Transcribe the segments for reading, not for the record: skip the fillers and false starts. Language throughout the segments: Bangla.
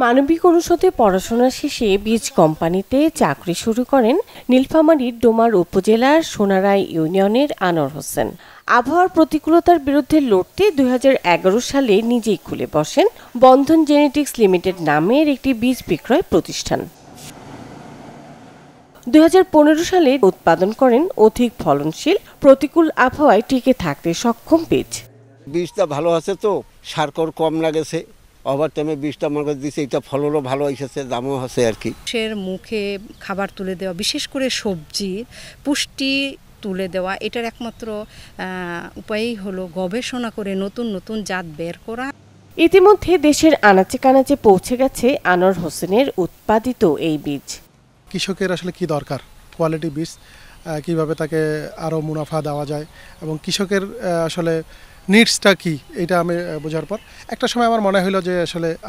মানবিক অনুষদে পড়াশোনা শেষে বীজ কোম্পানিতে চাকরি শুরু করেন নীলফামারীর ডোমার উপজেলার সোনারাই ইউনিয়নের আনোয়ার হোসেন। আবহাওয়ার প্রতিকূলতার বিরুদ্ধে লড়তে 2011 সালে নিজেই খুলে বসেন বন্ধন জেনেটিক্স লিমিটেড নামের একটি বীজ বিক্রয় প্রতিষ্ঠান। 2015 সালে উৎপাদন করেন অধিক ফলনশীল, প্রতিকূল আবহাওয়ায় টিকে থাকতে সক্ষম বীজ। বীজটা ভালো আছে, তো সারকর কম লাগেছে, ওভার টাইমে বীজটা আমার কাছে দিচ্ছে, এটা ফলনও ভালো এসেছে, দামও আছে আর কি। মুখে খাবার তুলে দেওয়া, বিশেষ করে সবজির পুষ্টি তুলে দেওয়া, এটার একমাত্র উপায়ই হলো গবেষণা করে নতুন নতুন জাত বের করা। ইতিমধ্যে দেশের আনাচে কানাচে পৌঁছে গেছে আনোয়ার হোসেনের উৎপাদিত এই বীজ। কৃষকের আসলে কি দরকার, কোয়ালিটি বীজ কিভাবে তাকে আরও মুনাফা দেওয়া যায় এবং কৃষকের আসলে নিডসটা কি, এটা আমি বোঝার পর একটা সময় আমার মনে হলো যে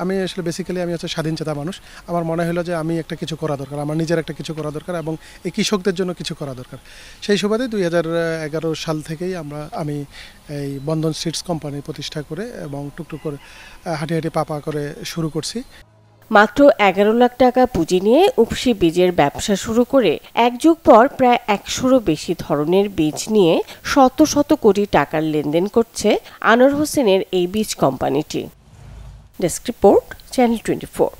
আমি বেসিক্যালি আমি হচ্ছে স্বাধীন চেতা মানুষ। আমার মনে হলো যে আমি একটা কিছু করা দরকার, আমার নিজের একটা কিছু করা দরকার এবং এই কৃষকদের জন্য কিছু করা দরকার। সেই সুবাদে 2011 সাল থেকেই আমি এই বন্ধন সিডস কোম্পানি প্রতিষ্ঠা করে এবং টুকটুক করে হাঁটি পাপা করে শুরু করছি। মাত্র 11 লাখ টাকা পুঁজি নিয়ে উপসি বীজের ব্যবসা শুরু করে এক যুগ পর প্রায় 100-ও বেশি ধরনের বীজ নিয়ে শত শত কোটি টাকার লেনদেন করছে আনোয়ার হোসেনের এই বীজ কোম্পানিটি। Desk report, channel 24।